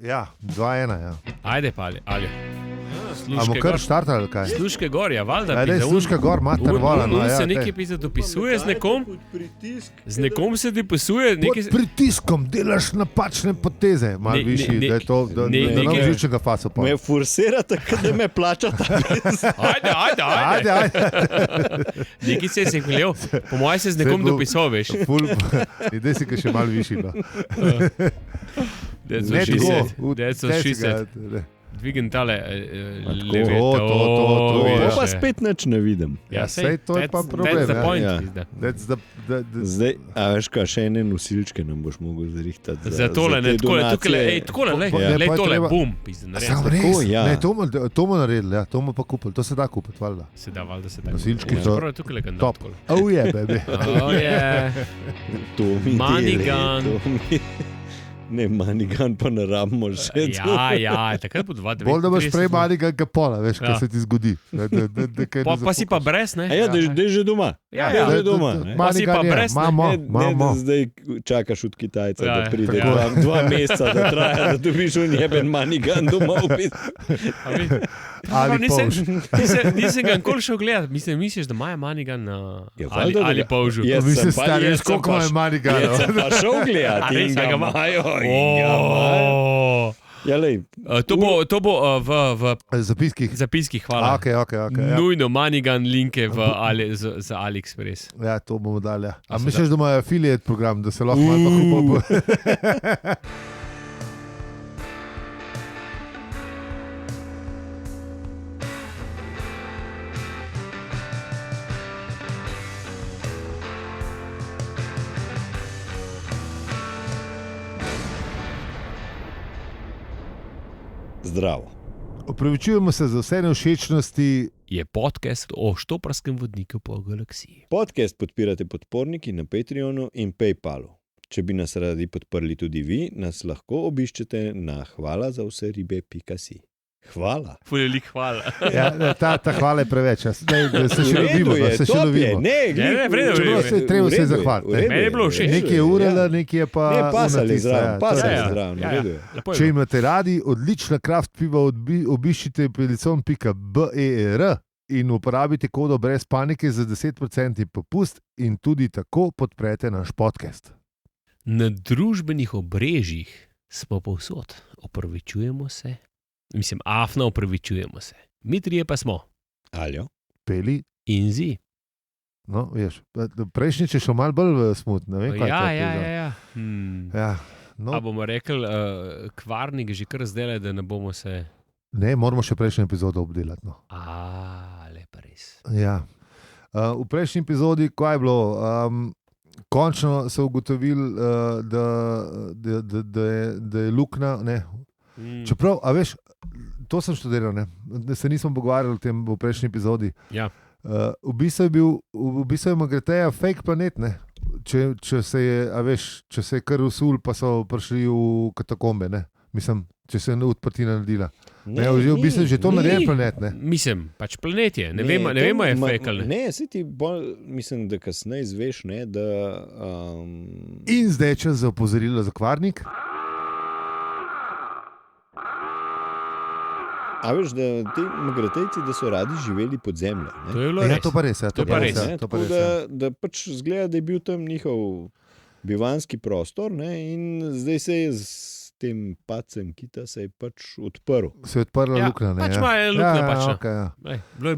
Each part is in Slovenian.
Ja, 2-1, ja. Ajde pa, ali. Amo kar štartali, ali kaj? Sluške gor, ja, valjda. Ajde, sluška gor, mater vola. On se nekaj pisa dopisuje z nekom. Z nekom se dopisuje. Pod pritiskom delaš napačne poteze. Malo višji, da je to, da nam žučnega faso pa. Me forsirate, da me plačate. Ajde. Nekaj se je zahvalil. Po mojem se z nekom dopisal, veš. Idej si, kaj še malo višji. That's so she said. Dvigem tale leve. To pa spet nič ne vidim. Ja, sej to je pa problem. That's the point. Ja. Zdaj, a veš kaj, še ene nosilčke nam boš mogel zrihtati. Za tole, ne, takole, lej tole, bum. Sam res, ne, to bomo naredili, ja, to bomo pa kupili, to se da kupiti, valjda. Se da. Nosilčki to, top. Oh yeah, baby. Oh yeah. Money gun. Ne, Manigan pa ne rabimo še. Ja, takrat bo 2-2. Bolj da boš prej Manigan ka pola, veš, kaj se ti zgodi. Pa si pa brez, ne? Ja, da je že doma. Ja, že doma. Pa si pa brez, ne? Mamo. Zdaj čakaš od Kitajca, da pride 2 meseca, da traja, da dobiš unjeben Manigan doma v Ali polž. Nisem ga nikoli šel gledat. Misliš, da imajo Manigan ali polžu? Mislim, stari, veš, koliko imajo Maniganov. Jaz sem pa šel gledat in ga imajo. Ja, lej. To bo v zapiskih, hvala. Okay, ja. Nujno Manigan linke za AliExpress. Ja, to bomo dali. A misliš, da imajo affiliate program, da se lahko malo pa Zdravo. Opravičujemo se za vse nevšečnosti. Je podcast o štoprskem vodniku po galaksiji. Podcast podpirate podporniki na Patreonu in Paypalu. Če bi nas radi podprli tudi vi, nas lahko obiščete na hvalazavseribe.si. Hvala. Fulelik hvala. Ja, ta hvala je preveč. Se še lovimo. Ne, treba se zahvaliti. Meni je bilo všeč. Nekaj je urala, nekaj je pa... Ne, pasali zraven. Če imate radi odlična kraft piva, obiščite pelicon.ber in uporabite kodo brez panike za 10% popust in tudi tako podprete naš podcast. Na družbenih obrežjih smo povsod. Opravičujemo se. Mislim, afno opravičujemo se. Mi trije pa smo. Aljo. Peli. In zi. No, veš, prejšnjič je šlo malo bolj smut. Ne vem, kaj ja. Ja, no. A bomo rekli, kvarnik že kar zdaj, da ne bomo se... Ne, moramo še prejšnjo epizodo obdelati. No. Lepa res. Ja. V prejšnji epizodi, kaj je bilo... končno so ugotovili, da je luknja... Čeprav, a veš, to sem študiral, ne? Se nismo pogovarjali o tem v prejšnji epizodi. Ja. V bistvu je Magreteja fake planet, ne? Če se je kar usul, pa so prišli v katakombe, ne? Mislim, če se je odprtina naredila. V bistvu je že to narejen planet, ne? Mislim, pač planet je. Ne vemo, je fake ali ne. Ne, si ti bolj, mislim, da kasneje izveš, ne, da... In zdaj čas za opozorilo za kvarnik. A veš, da ti Magretejci, da so radi živeli pod zemljo. To je bilo res. Ja, to pa res. Tako da pač zgleda, da je bil tam njihov bivanski prostor, ne, in zdaj se je z tem padcem kita se je pač odprl. Se je odprla luknja, ne? Pač ima je luknja, pač. Okay. Bilo je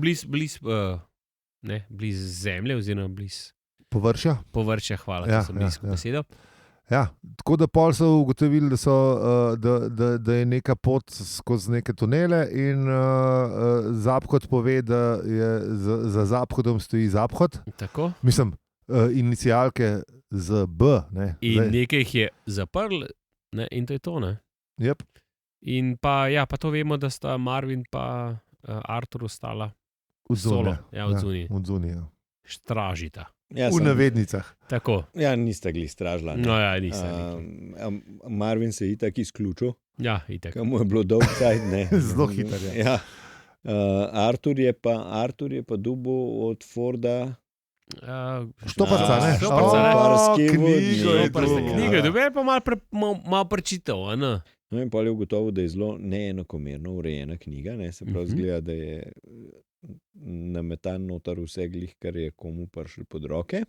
bliz zemlje oziroma bliz... Površja, hvala, da sem blisko besedo. Ja, tako da pol so ugotovili, da je neka pot skozi neke tunele in Zaphod pove, da je za Zaphodom stoji Zaphod. Tako. Mislim, inicialke z B. Ne? In nekaj jih je zaprl, ne? In to je to, ne? Yep. In pa to vemo, da sta Marvin pa Arthur ostala solo. Ja, od zunija. Ja. Stražita. Ja, v navednicah. Tako. Ja, nista gli stražila. No, ja, nista. Marvin se je itak izključil. Ja, itak. Mu je bilo dolg cajt, ne. Zelo hiter, ja. Arthur je pa dobil od Forda Štoparca, ne? Štoparske knjige. Dobe pa malo prečital, ne? No, in pol je ugotovil, da je zelo neenakomerno urejena knjiga, ne? Se pravi, zgleda, da je nametan notar vse glih, kar je komu prišel pod roke.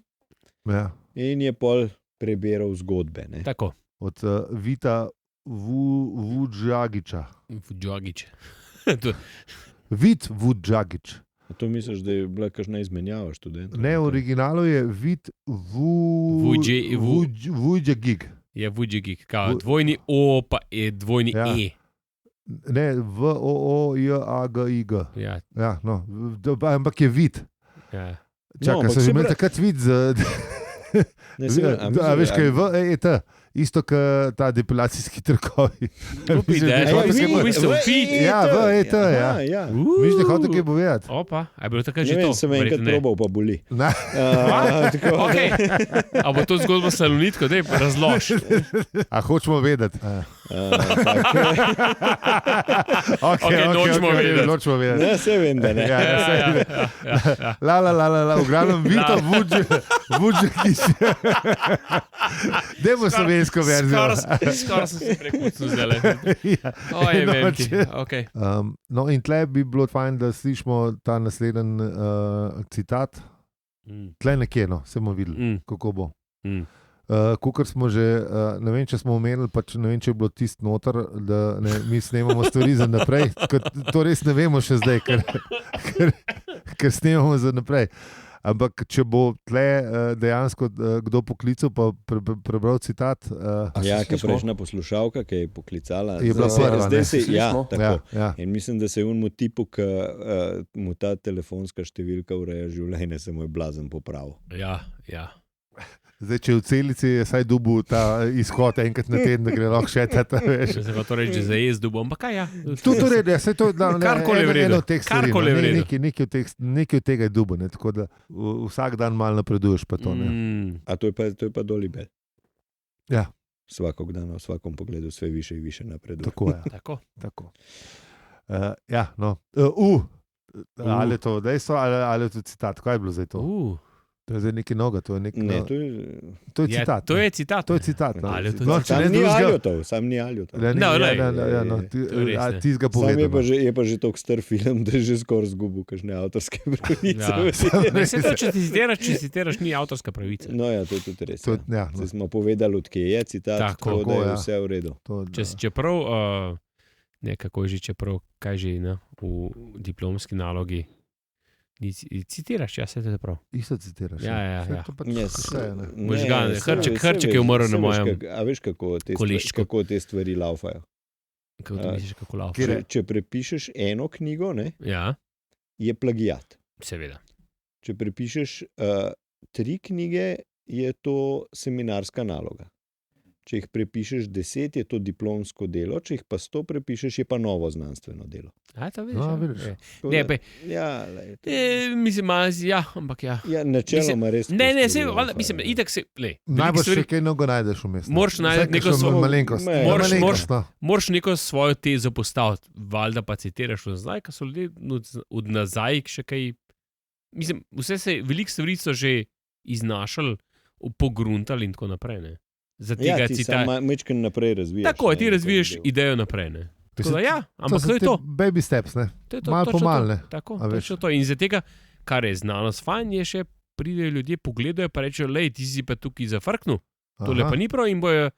Ja. In je pol prebiral zgodbe. Ne? Tako. Od Vita Vudžagiča. Vudžagič. Vit Vudžagič. A to misliš, da je bila kakšna izmenjava študentov? Ne, v originalu je Vit Vudžagig. Je Vudžagig, dvojni O pa je dvojni Ja. E. Ne, Voojagig. Ja, Ja, no, ampak je Vit. ja. Čakaj, ampak so že se imeli pravi- takrat vid z... Ne, se pravi, A veš, kaj je VET? Isto kot ta depilacijski trkovi. Upi, da je Mislim, to hotel v bistvu fit. Ja, VET, ja. ja. Miš, da hotel kaj povedati? Opa, a je bilo takrat Ne že vem, to? sem enkrat Verjetno ne. probal, pa boli. Na, Tako, Okay. A bo to zgodba salonitko, daj razlož. a hočemo vedeti. Okej, nočemo vedeti. Nočemo vedeti. Ne, se vem, da ne. Ja, Ja, saj- ja, ja. La, v glavnem Vito Vudžagič. Dajmo slovensko verzijo. Skoraj sem se prekucnil zdaj. Ja. Oje, No, veliki. če- Okay. No, in tle bi bilo fajn, da slišimo ta naslednji citat. Tle nekje, no, se bomo videli, kako bo. Kakor smo že, ne vem, če smo omenili, pa ne vem, če je bilo tisto noter, da ne, mi snemamo stvari za naprej. To res ne vemo še zdaj, ker snemamo za naprej. Ampak če bo tle dejansko kdo poklical, pa prebral citat. Ja, ki prejšnja poslušalka, ki je poklicala. Je bila zdaj- prva, zdaj ne? se, ja, Slišimo? tako. Ja, ja. In mislim, da se je unmu tipu, ki mu ta telefonska številka ureja življenje, se mu je blazen popravil. Ja, ja. Zdaj, če v celici je saj dubu ta izhod enkrat na teden, da gre lahko še tata, veš. Če se pa to reče za jezdu, bom pa kaj ja. To je res, se to da Karkoli je v redu. eno od teh stvari. Karkoli je v redu. Nekaj od tega je dubo, ne, tako da vsak dan malo napreduješ pa to. Ne. A to je pa dolibel. Ja. Vsakog dana, v svakom pogledu vse više in više napreduje. Tako je. Tako. Tako. Ja, no. Ali je to dejstvo, ali je to citat? Kaj je bilo zdaj to? To je zdaj nekaj noga, to je nekaj. Ne, To je citat. To je citat. To je citat. No. Ali je to No, citat? če sam ne ni drugega- Aljotov, sam ni Aljotov. Ne, No, lej, no, to je res, ne. ti ga Sam je povedal. pa že toliko star film, da je že skoraj zgubil kakšne avtorske pravice. Ja. Ne, se to, če citiraš, ni avtorska pravica. No ja, to je tudi res. To, Ja. ja, no, Zdaj smo povedali, odkje je citat, Tako, tako da je ja. vse v redu. to, Čeprav, nekako je že, čeprav, kaj že ne, v diplomski nalogi, citiraš, ja, se to je prav. Isto citiraš. Ja, ja, Saj ja. to pač Ne, vse, ne. Možgane, saj Hrček veš, je umrl na saj veš, mojem A veš, koliščku. kako te stvari laufajo? Kako ti misliš, kako laufa? Kjer je? Če prepišeš eno knjigo, ne, Ja, je plagiat. seveda. Če prepišeš 3 knjige, je to seminarska naloga. Če jih prepišeš 10, je to diplomsko delo, če jih pa 100 prepišeš, je pa novo znanstveno delo. A, to vidiš, No, ja. vidiš. Tako Ne, da- pa, Ja, lej, to- mislim, malo, ja, ampak ja. ja, načeloma res. Ne, te se, stvari valjda, laufajo, mislim, ja. itak se, le, Najbolj stvari, še kaj mnogo najdeš vmes. Moraš najti neko svojo- malenkost. Me- Malenkost, no. moraš neko svojo tezo postaviti, valjda pa citiraš od nazaj, ker so ljudje od nazaj še kaj, mislim, vse se, veliko stvari so že iznašali, pogruntali in tako naprej, ne. Za tega Ja, ti citata. samo mečken naprej razvijaš. Tako, ne, ti neko razviješ zadevo. idejo naprej, ne. Tako da, Mislim, ja, ampak to je te to. Baby steps, ne. To je to, Malo točno po malo, to. ne. Tako, A veš. točno to. In za tega, kar je znanost fajn, je še pridejo ljudje, pogledajo pa rečejo, lej, ti si pa tukaj zafrknil, tole Aha. pa ni prav in bojo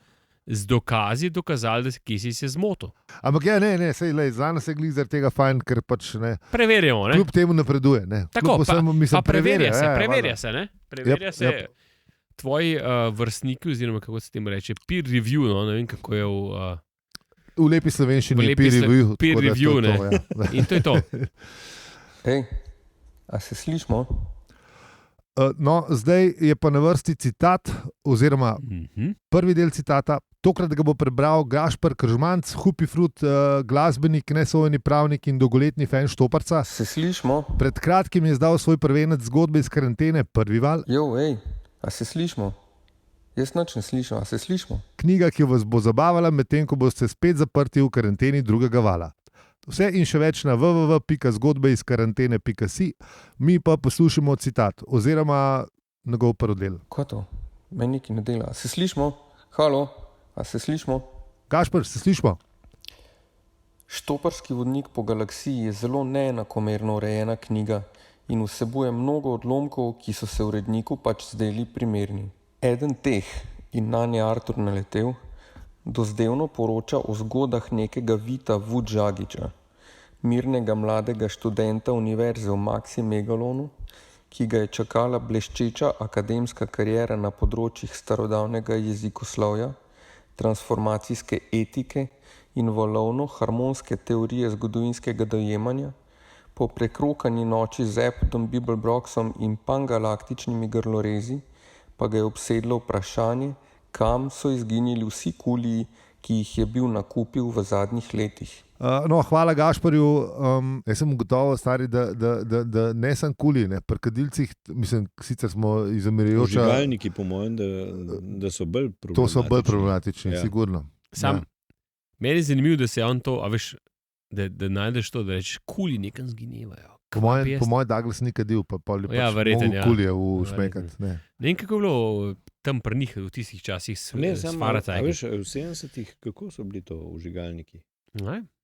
z dokazi dokazali, da kje si se zmotil. Ampak ja, ne, sej, lej, za nas je glih zaradi tega fajn, ker pač ne. Preverjamo, ne? Kljub temu napreduje, ne. Tako, Kljub vsemu, mislim, Pa preverja se, ja, preverja valjda. se, ne? Preverja Yep, se yep. tvoji vrstniki, oziroma kako se temu reče, peer review, no, ne vem kako je V lepi slovenščini V je lepi peer review. peer tako da to je review, to, ne. ja. in to je to. Hej, a se slišimo? No, zdaj je pa na vrsti citat, oziroma Mhm. prvi del citata. Tokrat ga bo prebral Gašper Kržmanc, Hupifrut, glasbenik, nesojeni pravnik in dolgoletni fan Štoparca. Se slišimo? Pred kratkim je izdal svoj prvenec zgodbe iz karantene, Prvi val. Jo, hej, a se slišimo? Jaz noč ne slišim, a se slišimo? Knjiga, ki vas bo zabavala, medtem ko boste spet zaprti v karanteni drugega vala. Vse in še več na www.zgodbeizkarantene.si, mi pa poslušamo citat, oziroma njegov prvi del. Ko to? Meni nekaj ne dela. A se slišimo? Halo, a se slišimo? Gašper, se slišimo? Štoparski vodnik po galaksiji je zelo neenakomerno urejena knjiga in vsebuje mnogo odlomkov, ki so se uredniku pač zdeli primerni. Eden teh, in nanje Artur naletel, dozdevno poroča o zgodah nekega Vita Vudžagića, mirnega mladega študenta univerze v Maxi Megalonu, ki ga je čakala bleščeča akademska kariera na področjih starodavnega jezikoslovja, transformacijske etike in valovno-harmonske teorije zgodovinskega dojemanja, po prekrokani noči z Apodom Bibelbroxom in pangalaktičnimi grlorezi, pa ga je obsedlo vprašanje, kam so izginili vsi kuliji, ki jih je bil nakupil v zadnjih letih. Hvala Gašparju. Jaz sem gotovo, stari, da ne sem kuli, ne. Pri kadilcih, mislim, sicer smo izumirajoča. Žigalniki, po mojem, da so bolj problematični. To so bolj problematični, sigurno. Meni je zanimivo, da se on to, a veš, da najdeš to, da rečeš, kuli nekam zginevajo. Po mojem Douglas ni kadil, pa pol je pač verjetno, kulije ušmekat. Ne vem, kako je bilo tam pri njih v tistih časih s Faracajki. A veš, v 70-ih, kako so bili to užigalniki?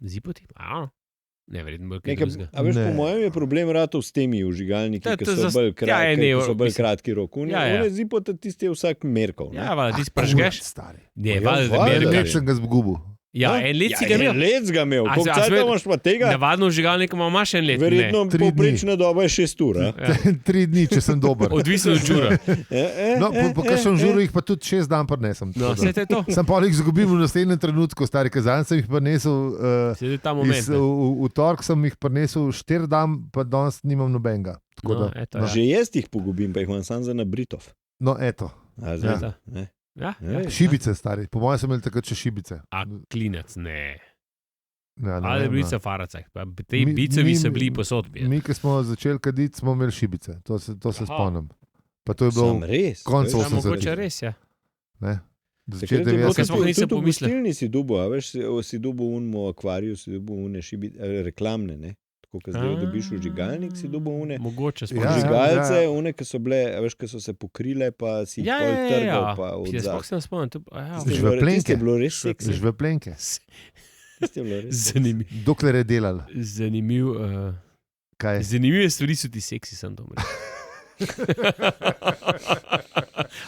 Zipoti? Ne, verjetno bolj kaj drugega. A veš, po mojem je problem ratov s temi užigalniki, ki so bolj kratki rok. Zipota tisti je vsak merkov. Ti si pražgeš? Ne, Leč sem ga zgubil. En let si ga imel. En let ga imel. Koliko cajta imaš pa tega? Navadno užigalnika imaš en let. Verjetno povprečna doba je 6 ur. 3 dni, če sem dober. Odvisno od žura. Po kakšnem žuru jih pa tudi 6 dan prinesem. Vse to je to. Sem pa jih zgubil v naslednjem trenutku, stari kazan sem jih prinesel. V torek sem jih prinesel 4 dan, pa danes nimam nobenega. Že jaz jih pogubim, pa jih imam sam za nabritov. No, eto. Šibice, stari. Po mojem sem imel takrat še šibice. A klinec, ne. Ali blica Faracajk. Te bicevi so bili posod. Mi, ki smo začeli kaditi, smo imeli šibice. To se spomnim. Pa to je bilo konec 80. Mogoče res, ja. Začeli 90. Tudi v gostilni si dubo, a veš, si dubo unmo akvariju, si dubo une šibice, reklamne, ne? Tako, ko zdaj dobiš užigalnik, si dubo une užigalce, une, ki so bile, veš, ki so se pokrile, pa si jih pol trgal, pa odzad. Sploh sem spomnil. Žveplenke. Je bilo res seksi. Žveplenke. Zanimiv. Dokler je delal. Zanimiv. Kaj? Zanimive stvari so ti seksi, sem to mreč.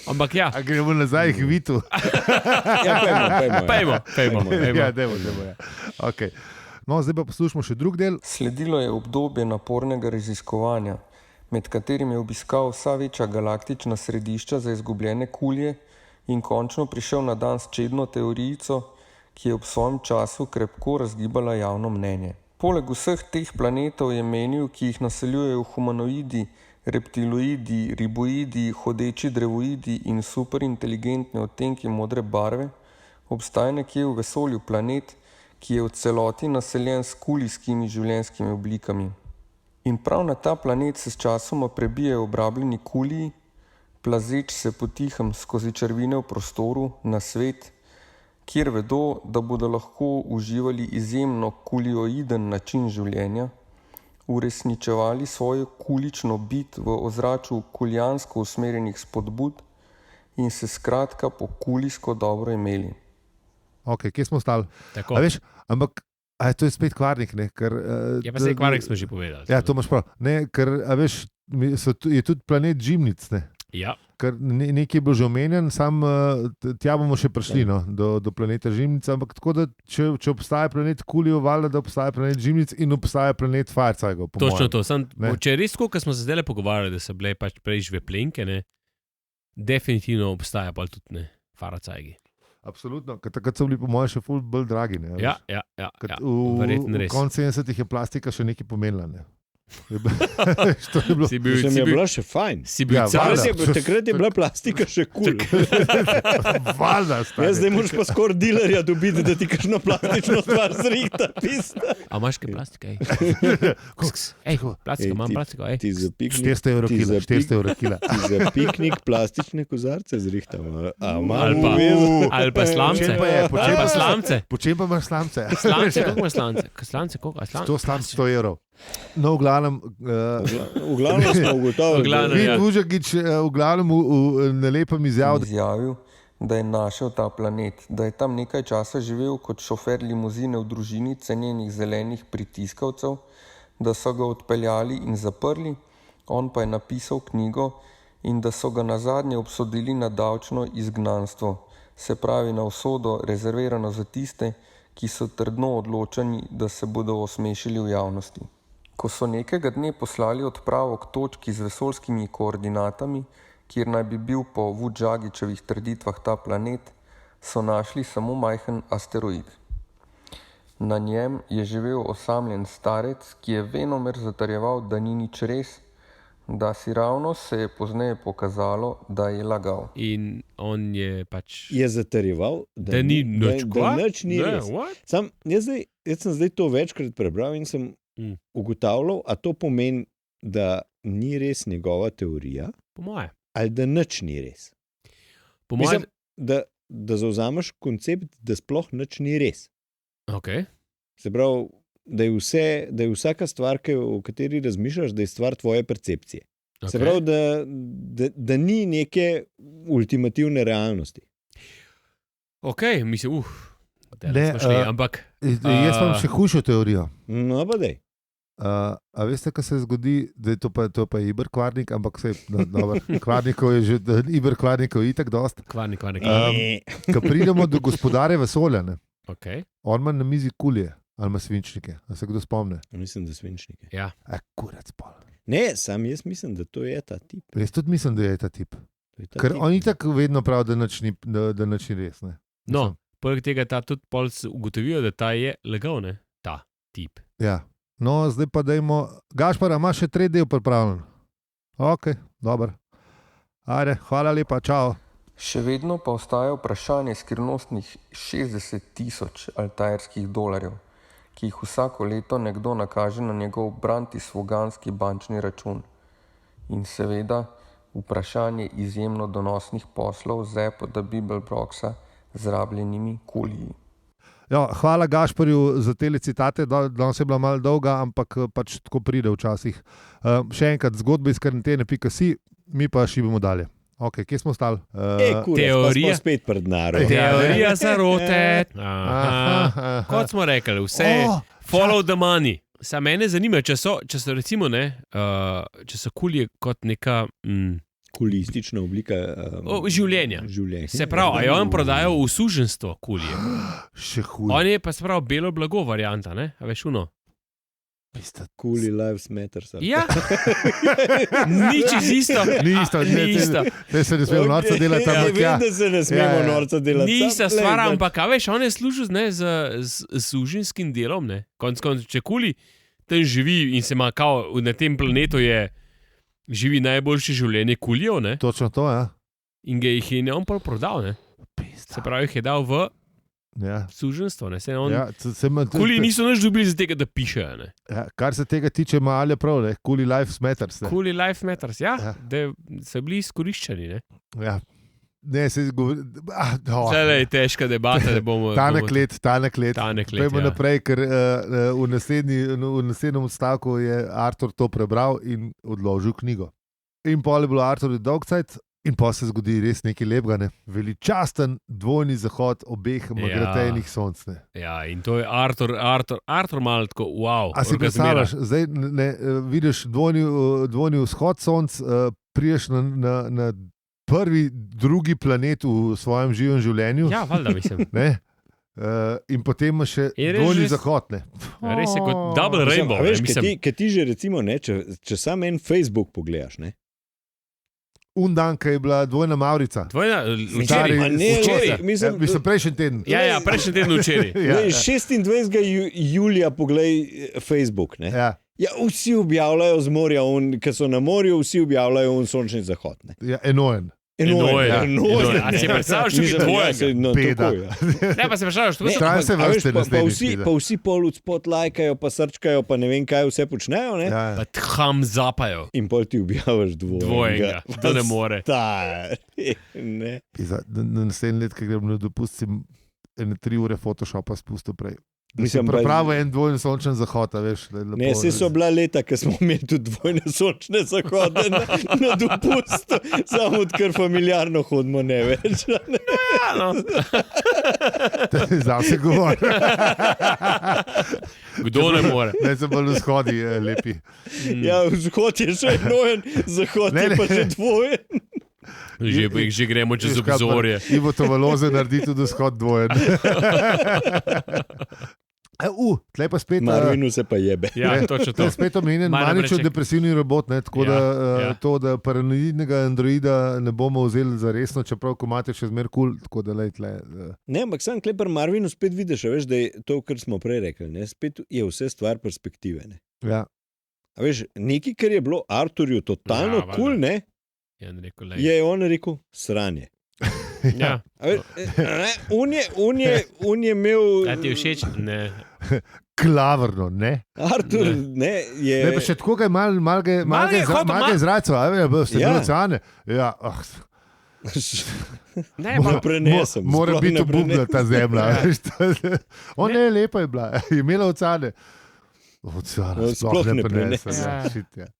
Ampak ja. A gremo nazaj k Vitu. Pejmo. Ja, dajmo. Ok. No, zdaj pa poslušamo še drug del. Sledilo je obdobje napornega raziskovanja, med katerim je obiskal vsa večja galaktična središča za izgubljene kulje in končno prišel na dan s čedno teorijico, ki je ob svojem času krepko razgibala javno mnenje. Poleg vseh teh planetov je menil, ki jih naseljujejo humanoidi, reptiloidi, riboidi, hodeči drevoidi in superinteligentni odtenki modre barve, obstaja nekje v vesolju planet, ki je v celoti naseljen s kulijskimi življenjskimi oblikami. In prav na ta planet se s časoma prebijajo obrabljeni kuliji, plazeč se potihem skozi črvine v prostoru na svet, kjer vedo, da bodo lahko uživali izjemno kulioiden način življenja, uresničevali svojo kulično bit v ozračju kuljansko usmerjenih spodbud in se skratka po kulijsko dobro imeli. Ok, kje smo ostali? Tako. A veš, ampak to je spet kvarnik, ne? Ker, ja, pa se kvarnik smo že povedali. Ja, to imaš prav. Ne, ker, a veš, je tudi planet Žimnic, ne? Ja. Ker nekaj je bilo že omenjen, sam tja bomo še prišli, no, do planeta Žimnica, ampak tako da, če obstaja planet Kulijo, valjda, da obstaja planet Žimnic in obstaja planet Faracajkov. Točno to. Če je res tako, ko smo se zdaj pogovarjali, da so bile pač prej žveplenke, ne, definitivno obstaja pa tudi ne, Faracajki. Absolutno, ker takrat so bili po mojem še ful bolj dragi. Ne, ja. V koncu 70-ih je plastika še nekaj pomenila, ne. Si bila še fajn. Takrat je bila plastika še kul. Valjda, stari. Zdaj moraš pa skor dilerja dobiti, da ti kakšno plastično stvar zrihta pista. A imaš kaj plastika? Plastika, imam plastiko. 400 evrov kila. Ti za piknik plastične kozarce zrihtamo. Ali pa slamce. Po čem pa imaš slamce? Slamce, koliko imaš slamce? To slamce 100 evrov. No, v glavnem smo ugotovili. Vit Vužagić v glavnem na lepem izjavil, da je našel ta planet, da je tam nekaj časa živel kot šofer limuzine v družini cenjenih zelenih pritiskavcev, da so ga odpeljali in zaprli, on pa je napisal knjigo in da so ga nazadnje obsodili na davčno izgnanstvo, se pravi na usodo rezervirano za tiste, ki so trdno odločeni, da se bodo osmešili v javnosti. Ko so nekega dne poslali odpravo k točki z vesoljskimi koordinatami, kjer naj bi bil po Vudžagičevih trditvah ta planet, so našli samo majhen asteroid. Na njem je živel osamljen starec, ki je venomer zatrjeval, da ni nič res, da si ravno se je pozneje pokazalo, da je lagal. In on je pač... Je zatrjeval, Da ni nič kva? da nič ni Ne, res. what? Jaz sem zdaj to večkrat prebral in sem ugotavljal, a to pomeni, da ni res njegova teorija, Po moje. ali da nič ni res. Po moje... Mislim, da zauzameš koncept, da sploh nič ni res. Okay. Se pravi, da je vsaka stvar, o kateri razmišljaš, da je stvar tvoje percepcije. Okay. Se pravi, da ni neke ultimativne realnosti. Ok, mislim, Ne, ampak... Jaz imam še hujšo teorijo. No, pa dej. A veste, kaj se zgodi, da je to pa Iber kvarnik, ampak vse, kvarnikov je že, Iber kvarnikov je itak dost. Kvarnik. Ko pridemo do gospodarja vesolja, ne, Okay. on ima na mizi kulje, ali ima svinčnike, a se kdo spomne? Mislim, da svinčnike. Ja. Kurac pol. Ne, sam jaz mislim, da to je ta tip. Jaz tudi mislim, da je ta tip. To je ta Ker tip. on itak vedno pravi, da nič ni res. Ne. No, poleg tega ta tudi pol ugotovijo, da ta je legal, ne? Ta tip. Ja. No, zdaj pa dajmo. Gašpar, imaš še 3 del pripravljen? Ok, dobro. Ajde, hvala lepa, čao. Še vedno pa ostaja vprašanje skrivnostnih 60.000 altairskih dolarjev, ki jih vsako leto nekdo nakaže na njegov brantisvoganski bančni račun. In seveda vprašanje izjemno donosnih poslov Zepo da Bibelbroxa z rabljenimi kuliji. Ja, hvala Gašparju za te citate, danes je bila malo dolga, ampak pač tako pride včasih. Še enkrat, zgodba iz karantene.si, mi pa šibimo dalje. Ok, kje smo stali? Teorija. Pa smo spet pred narodom. Teorija zarote. Kot smo rekli, vse follow the money. Sam mene zanima, če so recimo, ne, če so kulje kot neka Kulistična oblika življenja. Se pravi, a je on prodajal v suženstvo kulje. Še huje. On je pa se pravi belo blago varianta, ne? A veš uno? Kuli lives matters. Ja. Nič isto. Ni isto, ne se ne smemo norca delati, ampak ja. Vem, da se ne smemo norca delati. Ni ista stvar, ampak a veš, on je služil z sužinskim delom, ne? Konc, če kuli tam živi in se ima kao, na tem planetu živi najboljše življenje kuljev, ne? Točno to, ja. In ga jih je on pol prodal, ne? Se pravi, jih je dal v suženstvo, ne? Kuli niso nič dobili za tega, da pišejo, ne? Ja, kar se tega tiče, ima ali prav, ne? Kuli lives matters. Kuli life matters, ja. Da so bili izkoriščeni, ne? Ja. Ne, se govori... Zdaj je težka debata, da bomo... Tanek let. Pojmo naprej, ker v naslednjem odstavku je Artur to prebral in odložil knjigo. In pol je bilo Artur dolgcajt in pol se zgodi res nekaj lepega, ne? Veličasten dvojni zahod obeh magratejnih sonc. Ne? Ja, in to je Artur malo tako, wow. A si predstavljaš, zdaj vidiš dvojni vzhod sonc, priješ na prvi, drugi planet v svojem živem življenju. Ja, valjda mislim. In potem imaš še dvojni zahod. Ne? Res je kot double rainbow. Veš, kaj ti že recimo, ne, če sam en Facebook pogledaš, ne? Dan, ko je bila dvojna Mavrica. Včeraj. Mislim, prejšnji teden. Ja, prejšnji teden včeraj. 26. julija poglej Facebook, ne? Ja. Ja, vsi objavljajo z morja, ki so na morju, vsi objavljajo sončni zahod. Ne? Ja, enojen. A si predstavljaš, da je dvojega? Peda. Ne, pa se predstavljaš, da Traj se vrste pa vsi pol spot lajkajo, pa srčkajo, pa ne vem, kaj vse počnejo. Ne? Ja. Pa tham zapajo. In pol ti objaviš dvojega. To ne more. Ne. Na naslednji let, ki grem na dopust, 3 ure Photoshopa spustil prej. Mislim, Prav en dvojen sončen zahod, a veš. Ne, vse so bila leta, ko smo imeli tudi dvojne sončne zahode na dopustu, samo odkar familiarno hodimo ne več. Ja, no. Zdaj se govori. Kdo ne more? Ne, se bolj vzhodi lepi. Ja, vzhod je še enojen, zahod je pa še dvojen. Že gremo čez Veš, kaj pa, obzorje. Ivo Tovaloze naredi tudi vzhod dvojen. Tle pa spet... Marvinu se pa jebe. Ja, točno to. To je spet omenjen Malo manično naprej depresivni robot, ne? Tako da Ja. to, da paranoidnega androida ne bomo vzeli za resno, čeprav ko imate še zmer kul, tako da lej tle. Ne, ampak sam klepar Marvinu spet vidiš, a veš, da je to, kar smo prej rekli, ne? Spet je vse stvar perspektive. Ne? Ja. A veš, nekaj, kar je bilo Arturju totalno Ja, kul, ne, Ja, rekel, lej. je on rekel sranje. Ja. A veš, on je imel... A ti je všeč? Ne. Klavrno, ne? Artur, ne, je... Ne, pa še tako ga je mal ga je zracel, a veš, ste Ja. bili oceane. Ja, Ne, Malo prenesem. Mora sploh biti ne obubna ta zemlja. Ja. veš, On je lepa je bila, je imela oceane. Oceane, Sploh ne prenesem. prenesem. Ja, shit, ja.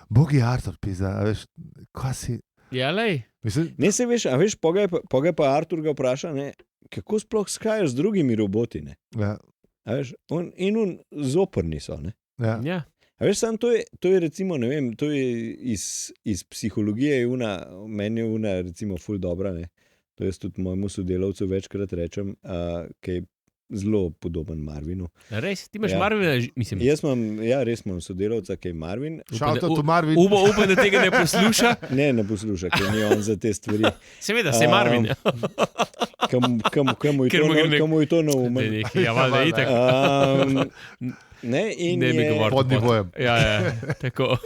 Bogi Artur, pizda, a veš, kaj si... Ja, lej. Mislim, Ne se veš, a veš, pogaj pa Artur ga vpraša, ne, kako sploh skajaš z drugimi roboti, ne. ja, A veš, on zoprni so, ne. ja. Ja. A veš, sam to je recimo, ne vem, to je iz psihologije, meni je recimo ful dobra, ne. To jaz tudi mojemu sodelavcu večkrat rečem, ki je zelo podoben Marvinu. Res, ti imaš Ja. Marvina, mislim. Res imam sodelavca, ki je Marvin. Shout out to Marvin. Upam, da tega ne posluša. Ne posluša, ker ni on za te stvari. Seveda, se Marvin. Kam mu je to na umu? Ja, valjda, itak. Ne, in Ne bi je, govoril. Pod nivojem. Ja, tako.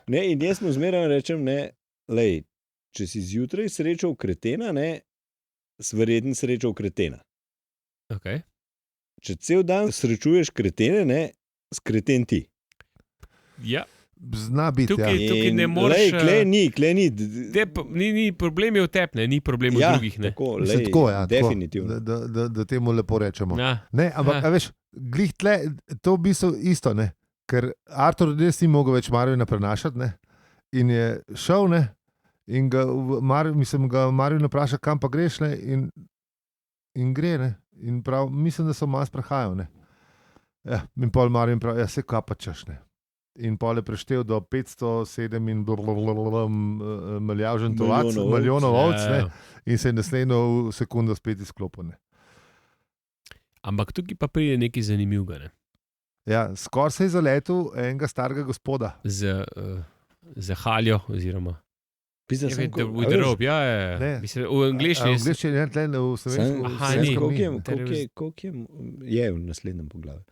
ne, in jaz mu zmeraj rečem, ne, lej, če si zjutraj srečal kretena, ne, verjetno srečal kretena. Okay. Če cel dan srečuješ kretene, ne, skreten ti. Ja. Zna biti, Tukaj- ja. Tukaj ne In, moreš, lej, klej ni. Ni problem je v tebi, ni problem v Ja, drugih. Ne. tako, Mislim, lej, tako, ja, definitivno. tako, da temu lepo rečemo. Ja. Ne, ampak, Ja. a veš, glih tle, to v bistvu isto, ne? Ker Artur res ni mogel več Marvina prenašati, ne? In je šel, ne? In ga Marvin vpraša, kam pa greš, ne? In gre, ne? In prav, mislim, da so malo sprehajal, ne? Ja, in pol Marvin pravi, ja, se kapa češ, ne? In pol je preštel do 507 in milijonov ovc, ne? In se je naslednjo sekundo spet izklopil, ne? Ampak tukaj pa pride nekaj zanimivega. Ne? Ja, skoraj se je zaletel enega starega gospoda. Z haljo, oziroma. Pisa, Ja, sem, the, ko- with a the veš, rope, ja, Ne. Mislim, v angliščini. V angliščini je tle, v slovenskem. Aha, sem, ni. koliko je v naslednjem poglavju.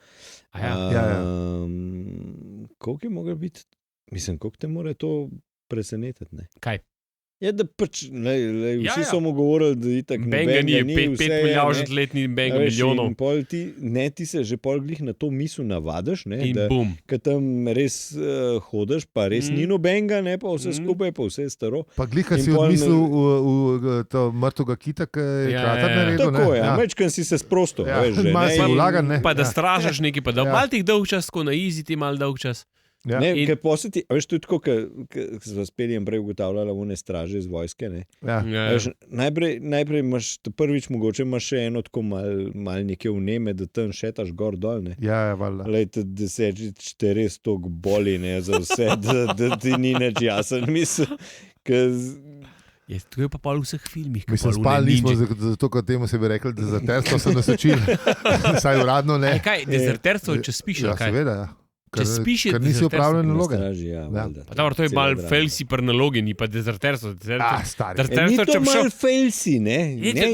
Ja. Ja, ja. Koliko je moglo biti, mislim, koliko te mora to presenetiti, ne? Kaj? Ja, da pač, vsi Ja, ja. so mu govorili, da itak Benga ni, nobenega 5 vse je, milijonov ne. let ni benga A veš, milijonov. in pol ti se že pol glih na to misel navadiš, ne, In da bum. ko tam res hodiš, pa res ni nobenega, ne, pa vse skupaj, pa vse je staro. Pa glika In si pol odmislil v to mrtvega kita, ki je Ja, kratar ja. naredil. Tako je, ja. večkrat si se sprosto, Ja, veš, že, malo ne, si in- vlagan, ne. Pa da Ja. stražaš nekaj, pa da Ja. mal tih dolg čas, ko na izi ti mal dolg čas. Ja. Ne, In- ker poseti, veš, to je tako, ker smo s Peljem prej ugotavljali one straže iz vojske, ne. Ja. Ja. Veš, najprej imaš, prvič mogoče imaš še eno tako mal neke vneme, da tam šetaš gor dol, ne. Ja, valjda. Lejte, desetič te res toliko boli, ne, za vse, da ti ni nič jasen, mislim. Je, to je pa pol v vseh filmih. ko Mislim, pol spali one nismo, ninje. zato kot temu se bi rekli, da za terstvo so nas učili. Saj uradno ne. Kaj, dezerterstvo, če spiš, Ja, ali kaj? seveda, ja. Če spiš, je ker nisi dezerterstvo. upravljal Na naloge. straži, ja, valjda, Pa dobro, to je cela malo drama. felsi pri nalogi, ni pa dezerterstvo. Stari. Ni Dezerterstvo, to če bi šel... malo felsi, ne?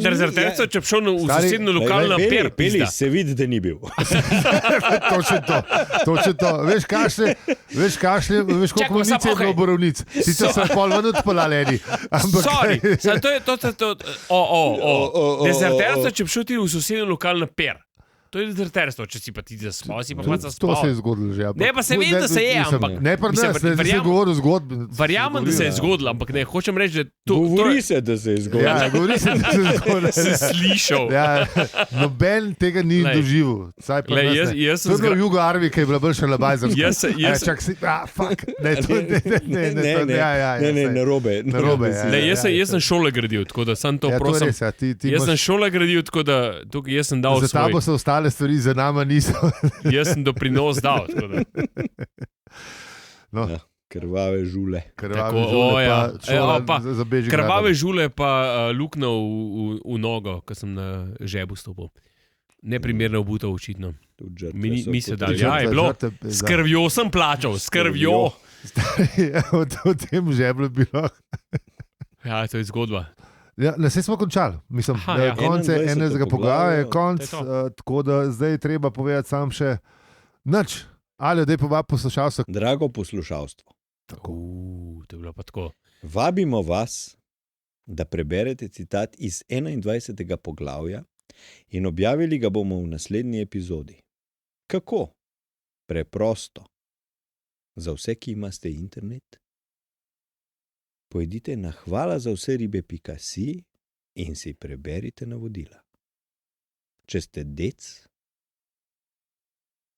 Dezerterstvo, če bi šel v Stari, sosednjo lokalno Peli, per, Peli, pizda. se vidi, da ni bil. Točno to. Veš, koliko Čakaj, munice je samo, bilo okej. borovnic. Sicer so pol ven odpeljali eni. Ampak Sorry, to je to. o, Dezerterstvo, če bi šel ti v sosednjo lokalno per. To je dezerterstvo, če si pa ti zaspal, si pa pač To zaspal. se je zgodilo že. Ne, pa se vem, da se je, ampak- Ne, pa mislim, ne, se je verjamem- govoril zgodbi. Verjamem, da se je zgodilo, ampak ne, hočem reči, da Govori se, da se je zgodilo. Ja, govori se, da se je zgodilo. sem slišal. Ja, noben tega ni Glej. doživel. Saj pri Glej, nas ne. jaz To sem je bilo zgra... v Jugo Arvi, ki je bila bolj še labajzerska. Čak si, fuck. Ne, to ne, narobe. Jaz sem šole gradil, tako da sem to Ja, to je prosim. res, ja, ti Jaz sem imaš, šole gradil, tako da tukaj jaz sem dal za tabo svoj. so ostale stvari, za nama niso. Jaz sem doprinos dal. tako da. No, Ja. Krvave žule. krvave Tako, žule, ja. pa šola Pa za Bežigrad. Krvave žule pa luknja v nogo, ko sem na žebu stopil. Neprimerno obuto, očitno. Tudi žrtve Mi- so mi se tudi dali, žrtve. ja, je bilo. Žrtev, S krvjo sem plačal, s krvjo. V tem žeblu je bilo. Ja, to je zgodba. Ja, ne, saj smo končali. Mislim, Aha, da je ja. konce 21. enega poglavja, je konc, To je tako da zdaj je treba povedati sam še nič. Ali da je povabil poslušalce. Drago poslušalstvo, To je bilo pa tako. vabimo vas, da preberete citat iz 21. poglavja in objavili ga bomo v naslednji epizodi. Kako? Preprosto. Za vse, ki imate internet, pojdite na hvala za vse ribe.si in si preberite navodila. Če ste dec,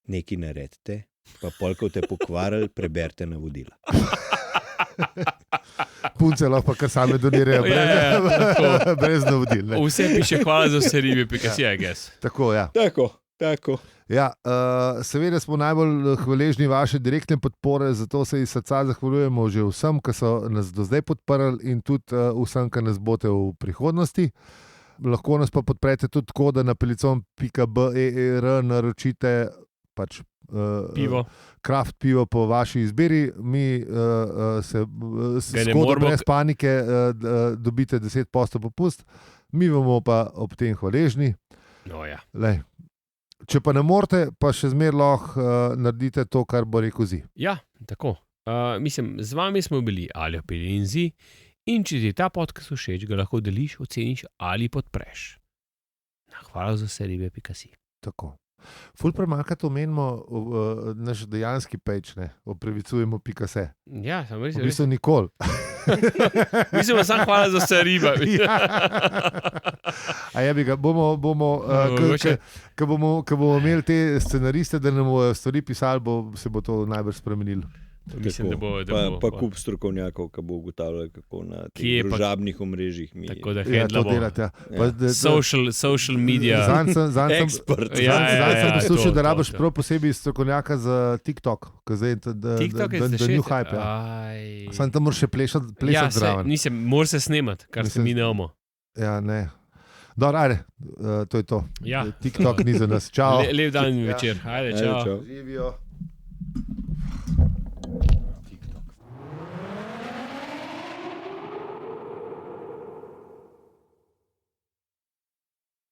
nekaj naredite, pa polk te pokvarili, preberite navodila. Punce lahko kar same donirajo, Ja, brez navodil. Ne. Vse piše hvala za vse ribe, pika si, I guess. Tako, ja. Tako. Ja, seveda smo najbolj hvaležni vaše direktne podpore, zato se iz srca zahvaljujemo že vsem, ki so nas do zdaj podprli in tudi vsem, ki nas boste v prihodnosti. Lahko nas pa podprete tudi tako, da na pelicon.ber naročite pač Pivo. kraft pivo po vaši izbiri. Mi se Ga ne skoda moremo- brez panike dobite 10% popust, mi bomo pa ob tem hvaležni. No, ja. Lej. Če pa ne morete, pa še zmeraj lahko naredite to, kar bo rekel Zi. Ja, tako. Mislim, z vami smo bili Aljo Pelinzi in če ti ta podcast všeč, ga lahko deliš, oceniš ali podpreš. Hvala za vse ribe, pika si. Tako. Ful premakati omenimo naš dejanski page, ne, opravicujemo pikase. Ja, sem res. V bistvu nikoli. Mislim, da sem hvala za vse ribe. Ja. A ja, bi ga, bomo, Mogoče. ko bomo imeli te scenariste, da nam bodo stvari pisali, se bo to najbrž spremenilo. Mislim, da bo. Pa kup strokovnjakov, ki bo ugotavljal, kako na Kje teh je pa- družabnih omrežjih mi Tako da Ja, to handlamo. delate. Ja. Ja. Pa, Social media. Zanj sem ekspert. Ja, sem poslušal, da to, rabiš to. prav posebej strokovnjaka za TikTok, TikTok je da zdaj new še. hype. Ja. Sam tam moraš še plesati Ja, zraven. nisem, mora se snemati, kar se Mislim- mi ne omo. Ja, ne. Dobro, ajde, to je to. Ja. TikTok ni za nas. Čau. Lep dan in Ja. večer. Ajde, Ajde, čau. čau. Živijo.